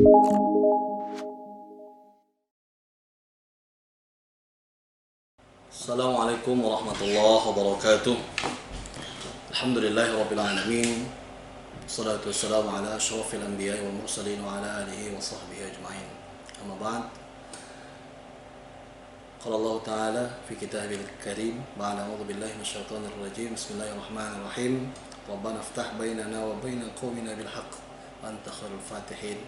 Assalamualaikum warahmatullahi wabarakatuh. Alhamdulillahi rabbil alamin. Wassalatu wassalamu ala asyrafil anbiya'i wal mursalin wa ala alihi wa sahbihi ajma'in. Amma ba'd. Qala Allah Ta'ala fi kitabil karim ba'da a'udzu billahi minasyaitonir rajim. Bismillahirrahmanirrahim. Rabbana iftah bainana wa baina qaumina bil haqq wa anta khairul fatihin.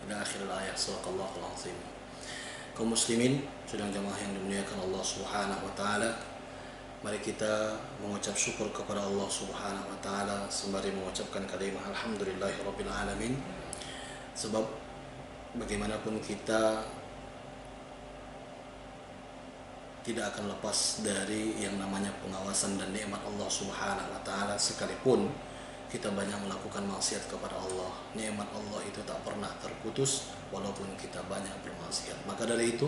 Ila akhir al-ayah. Shadaqallahul azim. Kaum muslimin, sedang jamaah yang dimuliakan Allah Subhanahu wa taala, mari kita mengucap syukur kepada Allah Subhanahu wa taala sembari mengucapkan kalimat alhamdulillahirabbil alamin. Sebab bagaimanapun kita tidak akan lepas dari yang namanya pengawasan dan nikmat Allah Subhanahu wa taala. Sekalipun kita banyak melakukan maksiat kepada Allah, nikmat Allah itu tak pernah terputus walaupun kita banyak bermaksiat. Maka dari itu,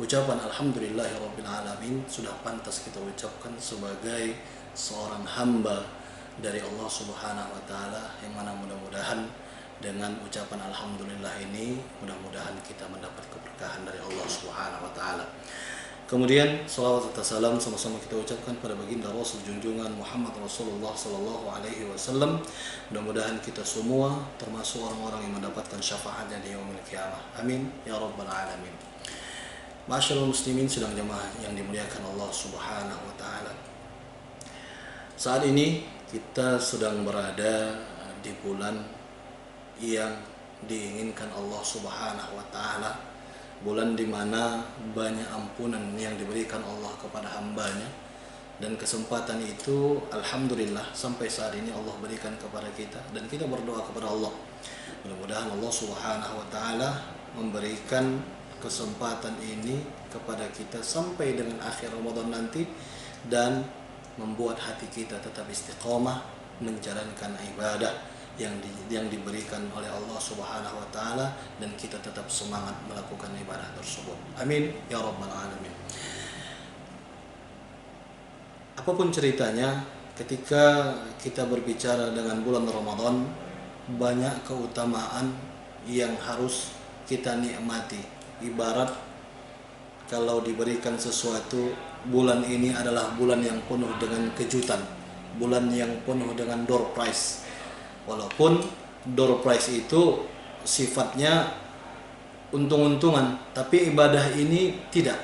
ucapan alhamdulillahirabbil alamin sudah pantas kita ucapkan sebagai seorang hamba dari Allah Subhanahu wa taala, yang mana mudah-mudahan dengan ucapan alhamdulillah ini mudah-mudahan kita mendapat keberkahan dari Allah Subhanahu wa taala. Kemudian salawat serta salam sama-sama kita ucapkan pada baginda Rasul junjungan Muhammad Rasulullah sallallahu alaihi wasallam. Mudah-mudahan kita semua termasuk orang-orang yang mendapatkan syafaatnya di yaumil qiyamah. Amin ya rabbal alamin. Masyaallah muslimin sedang jemaah yang dimuliakan Allah Subhanahu wa taala. Saat ini kita sedang berada di bulan yang diinginkan Allah Subhanahu wa taala, bulan di mana banyak ampunan yang diberikan Allah kepada hambanya, dan kesempatan itu alhamdulillah sampai saat ini Allah berikan kepada kita, dan kita berdoa kepada Allah mudah-mudahan Allah Subhanahu wa taala memberikan kesempatan ini kepada kita sampai dengan akhir Ramadan nanti, dan membuat hati kita tetap istiqomah menjalankan ibadah yang diberikan oleh Allah Subhanahu wa taala, dan kita tetap semangat melakukan ibadah tersebut. Amin ya rabbal alamin. Apapun ceritanya, ketika kita berbicara dengan bulan Ramadan, banyak keutamaan yang harus kita nikmati. Ibarat kalau diberikan sesuatu, bulan ini adalah bulan yang penuh dengan kejutan, bulan yang penuh dengan door prize. Walaupun door prize itu sifatnya untung-untungan, tapi ibadah ini tidak.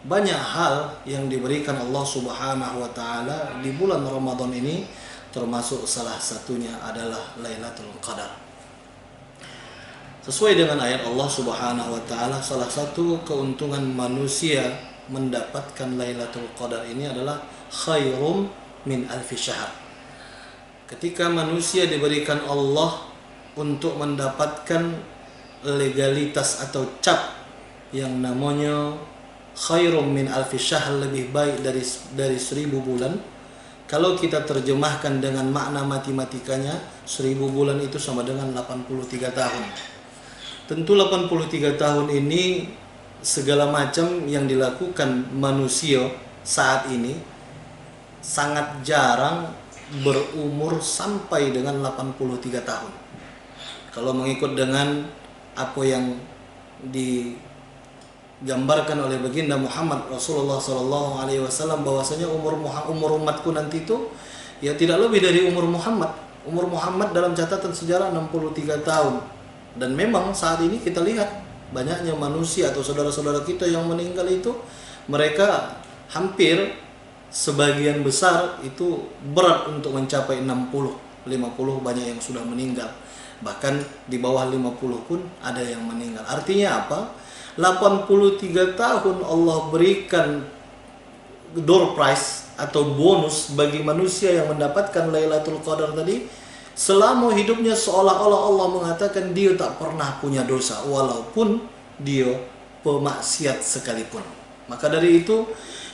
Banyak hal yang diberikan Allah Subhanahu wa taala di bulan Ramadan ini, termasuk salah satunya adalah Lailatul Qadar. Sesuai dengan ayat Allah Subhanahu wa taala, salah satu keuntungan manusia mendapatkan Lailatul Qadar ini adalah khairum min alfi syahr. Ketika manusia diberikan Allah untuk mendapatkan legalitas atau cap yang namanya khairum min alfi syahr, lebih baik dari 1000 bulan. Kalau kita terjemahkan dengan makna matematikanya, 1000 bulan itu sama dengan 83 tahun. Tentu 83 tahun ini segala macam yang dilakukan manusia saat ini sangat jarang berumur sampai dengan 83 tahun. Kalau mengikut dengan apa yang digambarkan oleh baginda Muhammad Rasulullah sallallahu alaihi wasallam, bahwasanya umur umatku nanti itu ya tidak lebih dari umur Muhammad. Umur Muhammad dalam catatan sejarah 63 tahun. Dan memang saat ini kita lihat banyaknya manusia atau saudara-saudara kita yang meninggal itu, mereka hampir sebagian besar itu berat untuk mencapai 60, 50, banyak yang sudah meninggal. Bahkan di bawah 50 pun ada yang meninggal. Artinya apa? 83 tahun Allah berikan door prize atau bonus bagi manusia yang mendapatkan Lailatul Qadar tadi. Selama hidupnya seolah-olah Allah mengatakan dia tak pernah punya dosa walaupun dia pemaksiat sekalipun. Maka dari itu,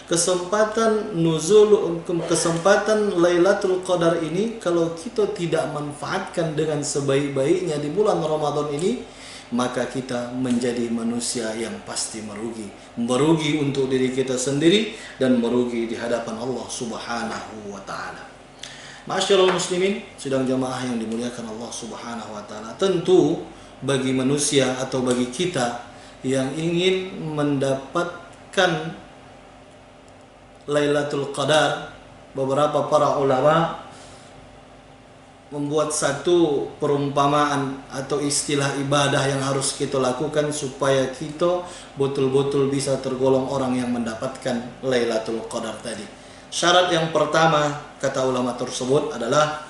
kesempatan Lailatul Qadar ini kalau kita tidak manfaatkan dengan sebaik-baiknya di bulan Ramadan ini, maka kita menjadi manusia yang pasti merugi. Merugi untuk diri kita sendiri dan merugi di hadapan Allah Subhanahu wa taala. Masyaallah muslimin, sidang jamaah yang dimuliakan Allah Subhanahu wa taala. Tentu bagi manusia atau bagi kita yang ingin mendapatkan Lailatul Qadar. Beberapa para ulama membuat satu perumpamaan atau istilah ibadah yang harus kita lakukan supaya kita betul-betul bisa tergolong orang yang mendapatkan Lailatul Qadar tadi. Syarat yang pertama kata ulama tersebut adalah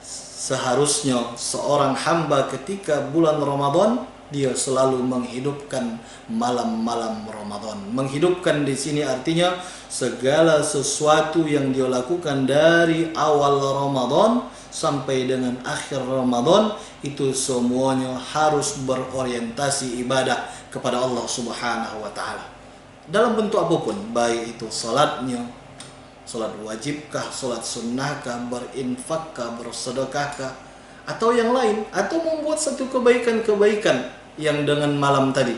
seharusnya seorang hamba ketika bulan Ramadan dia selalu menghidupkan malam-malam Ramadan. Menghidupkan di sini artinya segala sesuatu yang dia lakukan dari awal Ramadan sampai dengan akhir Ramadan itu semuanya harus berorientasi ibadah kepada Allah Subhanahu wa taala. Dalam bentuk apapun, baik itu salatnya, salat wajibkah, salat sunnahkah, berinfakkah, bersedekahkah, atau yang lain, atau membuat satu kebaikan-kebaikan yang dengan malam tadi.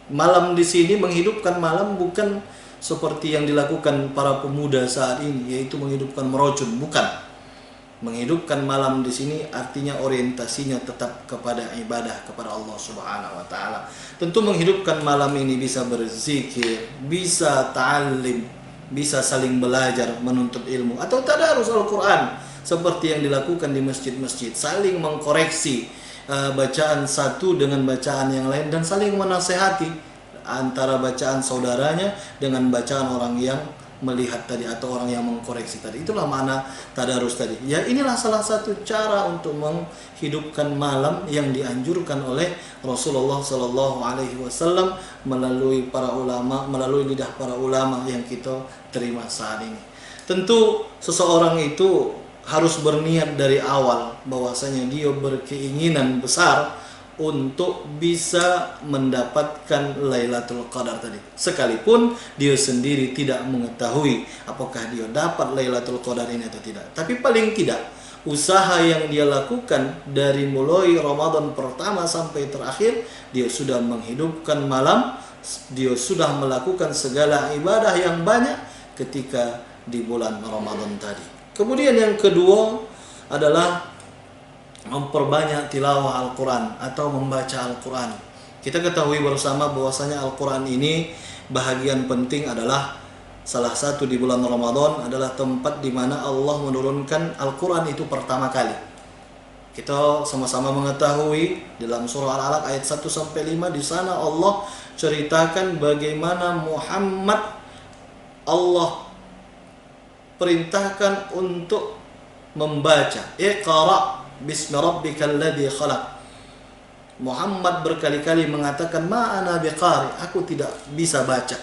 Malam di sini menghidupkan malam bukan seperti yang dilakukan para pemuda saat ini, yaitu menghidupkan merocun, bukan. Menghidupkan malam di sini artinya orientasinya tetap kepada ibadah kepada Allah Subhanahu wa taala. Tentu menghidupkan malam ini bisa berzikir, bisa ta'alim, bisa saling belajar, menuntut ilmu, atau tadarus Al-Quran seperti yang dilakukan di masjid-masjid, saling mengkoreksi bacaan satu dengan bacaan yang lain dan saling menasehati antara bacaan saudaranya dengan bacaan orang yang melihat tadi atau orang yang mengkoreksi tadi. Itulah makna tadarus tadi. Ya, inilah salah satu cara untuk menghidupkan malam yang dianjurkan oleh Rasulullah Sallallahu Alaihi Wasallam melalui para ulama, melalui lidah para ulama yang kita terima saat ini. Tentu seseorang itu harus berniat dari awal bahwasanya dia berkeinginan besar untuk bisa mendapatkan Lailatul Qadar tadi. Sekalipun dia sendiri tidak mengetahui apakah dia dapat Lailatul Qadar ini atau tidak. Tapi paling tidak usaha yang dia lakukan dari mulai Ramadan pertama sampai terakhir, dia sudah menghidupkan malam, dia sudah melakukan segala ibadah yang banyak ketika di bulan Ramadan tadi. Kemudian yang kedua adalah memperbanyak tilawah Al-Quran atau membaca Al-Quran. Kita ketahui bersama bahwasanya Al-Quran ini bahagian penting adalah salah satu di bulan Ramadan adalah tempat di mana Allah menurunkan Al-Quran itu pertama kali. Kita sama-sama mengetahui dalam surah Al-Alaq ayat 1 sampai 5 di sana Allah ceritakan bagaimana Muhammad Allah perintahkan untuk membaca Iqra bismi rabbikal ladzi khalaq. Muhammad berkali-kali mengatakan ma ana biqari, aku tidak bisa baca.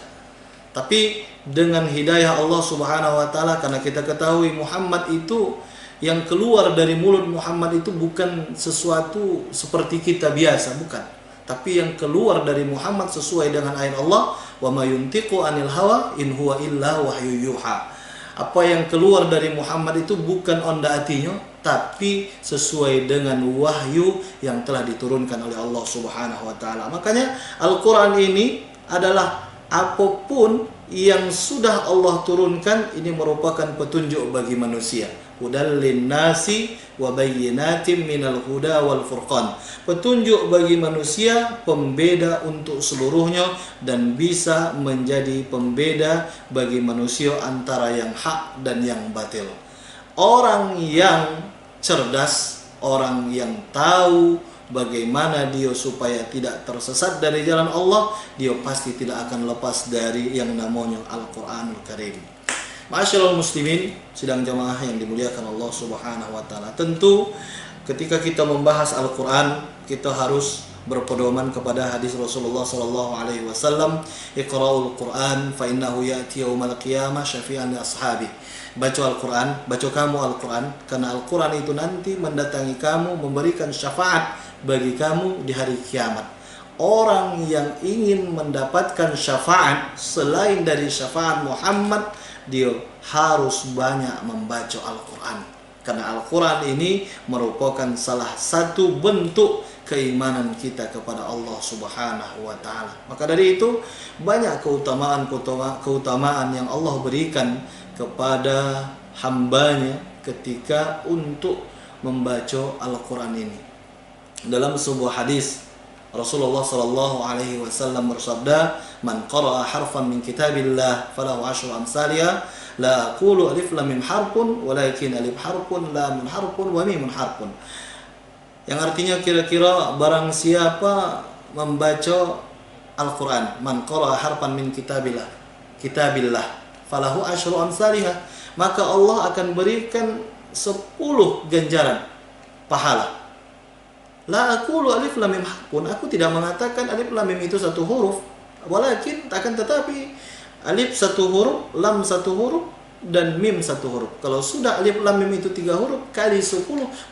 Tapi dengan hidayah Allah Subhanahu wa taala, karena kita ketahui Muhammad itu yang keluar dari mulut Muhammad itu bukan sesuatu seperti kita biasa, bukan. Tapi yang keluar dari Muhammad sesuai dengan ayat Allah, wa ma yuntiqu anil hawa in huwa illa wahyu yuha. Apa yang keluar dari Muhammad itu bukan onda hatinya, tapi sesuai dengan wahyu yang telah diturunkan oleh Allah Subhanahu wa taala. Makanya Al-Qur'an ini adalah apapun yang sudah Allah turunkan ini merupakan petunjuk bagi manusia. Hudal linnasi wa bayyinatin minal huda wal furqan. Petunjuk bagi manusia, pembeda untuk seluruhnya dan bisa menjadi pembeda bagi manusia antara yang hak dan yang batil. Orang yang cerdas, orang yang tahu bagaimana dia supaya tidak tersesat dari jalan Allah, dia pasti tidak akan lepas dari yang namanya Al-Quranul Karim. Ma'asyiral muslimin, sidang jamaah yang dimuliakan Allah Subhanahu wa taala. Tentu ketika kita membahas Al-Quran, kita harus berpedoman kepada hadis Rasulullah sallallahu alaihi wasallam, "Iqra'ul Qur'an fa innahu ya'ti yaumal qiyamah syafi'an li ashabi." Baca Al-Quran, baca kamu Al-Quran, karena Al-Quran itu nanti mendatangi kamu, memberikan syafaat bagi kamu di hari kiamat. Orang yang ingin mendapatkan syafaat selain dari syafaat Muhammad, dia harus banyak membaca Al-Quran. Karena Al-Quran ini merupakan salah satu bentuk keimanan kita kepada Allah Subhanahu wa taala. Maka dari itu banyak keutamaan yang Allah berikan kepada hambanya ketika untuk membaca Al-Quran ini. Dalam sebuah hadis Rasulullah sallallahu alaihi wasallam bersabda, "Man qara'a harfan min kitabillah falahu asyru amsalha, la aqulu alif lam mim harfun, walakin alif harfun, lamun harfun, wa mimun harfun." Yang artinya kira-kira barang siapa membaca Al-Quran, man qara'a harfan min kitabillah falahu asyru amsalha, maka Allah akan berikan 10 ganjaran pahala. La aqulu alif lam mim harfun, aku tidak mengatakan alif lam mim itu satu huruf, walakin akan tetapi alif satu huruf, lam satu huruf, dan mim satu huruf. Kalau sudah alif lam mim itu 3 huruf kali 10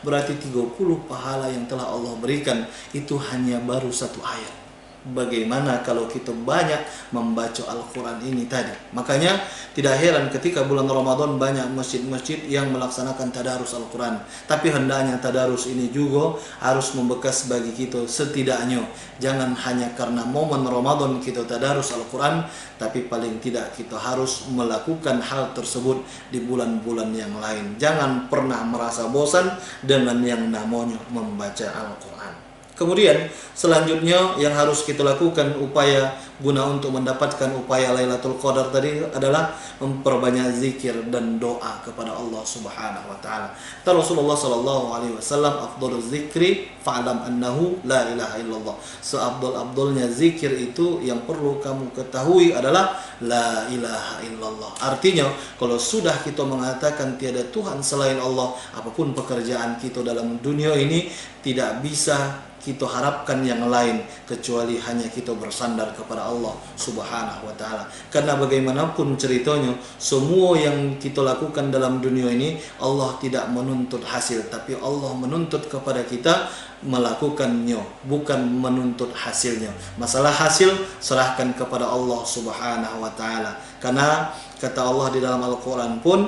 berarti 30 pahala yang telah Allah berikan. Itu hanya baru satu ayat. Bagaimana kalau kita banyak membaca Al-Quran ini tadi? Makanya tidak heran ketika bulan Ramadan banyak masjid-masjid yang melaksanakan tadarus Al-Quran. Tapi hendaknya tadarus ini juga harus membekas bagi kita setidaknya. Jangan hanya karena momen Ramadan kita tadarus Al-Quran, tapi paling tidak kita harus melakukan hal tersebut di bulan-bulan yang lain. Jangan pernah merasa bosan dengan yang namanya membaca Al-Quran. Kemudian selanjutnya yang harus kita lakukan upaya guna untuk mendapatkan upaya Lailatul Qadar tadi adalah memperbanyak zikir dan doa kepada Allah Subhanahu wa taala. Kata Rasulullah sallallahu alaihi wasallam, "Afdhaluz zikri fa'lam annahu la ilaha illallah." Seabdul-abdulnya zikir itu yang perlu kamu ketahui adalah la ilaha illallah. Artinya kalau sudah kita mengatakan tiada Tuhan selain Allah, apapun pekerjaan kita dalam dunia ini tidak bisa kita harapkan yang lain kecuali hanya kita bersandar kepada Allah Subhanahu wa taala. Karena bagaimanapun ceritanya, semua yang kita lakukan dalam dunia ini Allah tidak menuntut hasil, tapi Allah menuntut kepada kita melakukannya, bukan menuntut hasilnya. Masalah hasil serahkan kepada Allah Subhanahu wa taala. Karena kata Allah di dalam Al-Qur'an pun,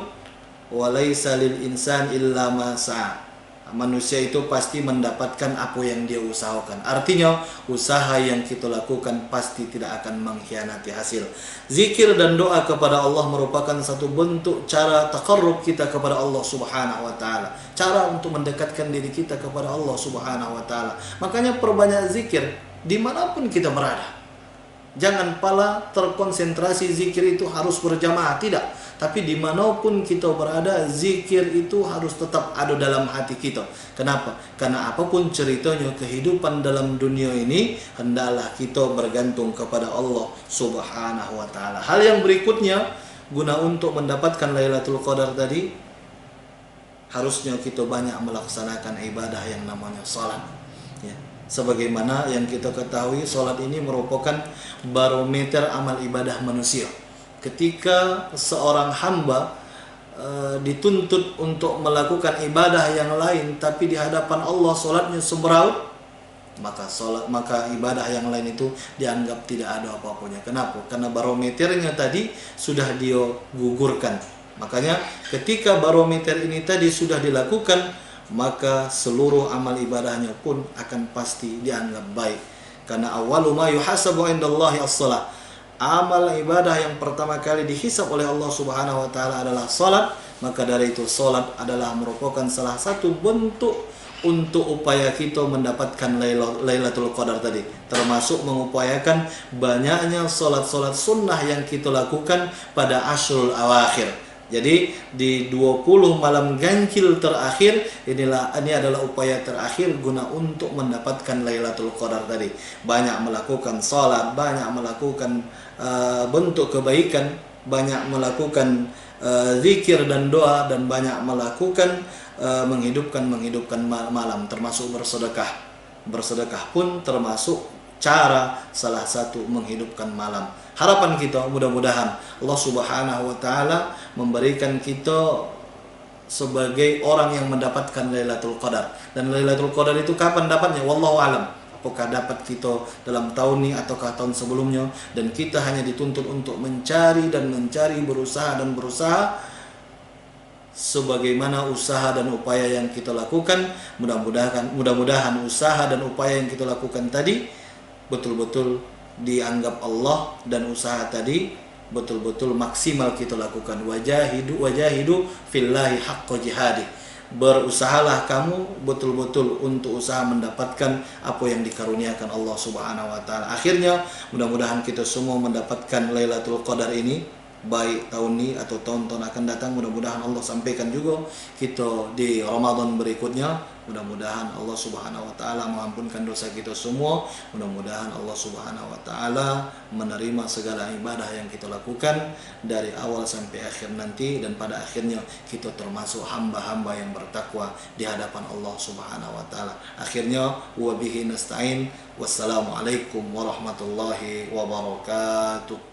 "Walaisa lil insan illa ma sa'a." Manusia itu pasti mendapatkan apa yang dia usahakan. Artinya usaha yang kita lakukan pasti tidak akan mengkhianati hasil. Zikir dan doa kepada Allah merupakan satu bentuk cara taqarrub kita kepada Allah Subhanahu wa taala. Cara untuk mendekatkan diri kita kepada Allah Subhanahu wa taala. Makanya perbanyak zikir dimanapun kita berada. Jangan pala terkonsentrasi zikir itu harus berjamaah, tidak. Tapi dimanapun kita berada, zikir itu harus tetap ada dalam hati kita. Kenapa? Karena apapun ceritanya kehidupan dalam dunia ini, hendaklah kita bergantung kepada Allah Subhanahu wa ta'ala. Hal yang berikutnya, guna untuk mendapatkan Lailatul Qadar tadi, harusnya kita banyak melaksanakan ibadah yang namanya salat. Ya. Sebagaimana yang kita ketahui, salat ini merupakan barometer amal ibadah manusia. Ketika seorang hamba dituntut untuk melakukan ibadah yang lain, tapi di hadapan Allah salatnya semeraut, maka ibadah yang lain itu dianggap tidak ada apa-apanya. Kenapa? Karena barometernya tadi sudah dia gugurkan. Makanya ketika barometer ini tadi sudah dilakukan, maka seluruh amal ibadahnya pun akan pasti dianggap baik. Karena awwalu ma yuhasabu indallahi as-shalah. Amal ibadah yang pertama kali dihisab oleh Allah Subhanahu wa taala adalah salat. Maka dari itu salat adalah merupakan salah satu bentuk untuk upaya kita mendapatkan Lailatul Qadar tadi, termasuk mengupayakan banyaknya salat-salat sunnah yang kita lakukan pada Ashrul Awakhir. Jadi di 20 malam ganjil terakhir ini adalah upaya terakhir guna untuk mendapatkan Lailatul Qadar tadi. Banyak melakukan salat, banyak melakukan bentuk kebaikan, banyak melakukan zikir dan doa, dan banyak melakukan menghidupkan malam, termasuk bersedekah. Bersedekah pun termasuk cara salah satu menghidupkan malam. Harapan kita mudah-mudahan Allah Subhanahu wa taala memberikan kita sebagai orang yang mendapatkan Lailatul Qadar. Dan Lailatul Qadar itu kapan dapatnya? Wallahu alam. Apakah dapat kita dalam tahun ini ataukah tahun sebelumnya? Dan kita hanya dituntut untuk mencari, berusaha sebagaimana usaha dan upaya yang kita lakukan. Mudah-mudahan usaha dan upaya yang kita lakukan tadi betul-betul dianggap Allah, dan usaha tadi betul-betul maksimal kita lakukan. Wajahidu fillahi haqqa jihadi. berusahalah kamu betul-betul untuk usaha mendapatkan apa yang dikaruniakan Allah Subhanahu wa taala. Akhirnya mudah-mudahan kita semua mendapatkan Lailatul Qadar ini, baik tahun ini atau tahun-tahun akan datang. Mudah-mudahan Allah sampaikan juga kita di Ramadan berikutnya. Mudah-mudahan Allah Subhanahu wa taala mengampunkan dosa kita semua. Mudah-mudahan Allah Subhanahu wa taala menerima segala ibadah yang kita lakukan dari awal sampai akhir nanti, dan pada akhirnya kita termasuk hamba-hamba yang bertakwa di hadapan Allah Subhanahu wa taala. Akhirnya wa bihi nasta'in. Wassalamualaikum warahmatullahi wabarakatuh.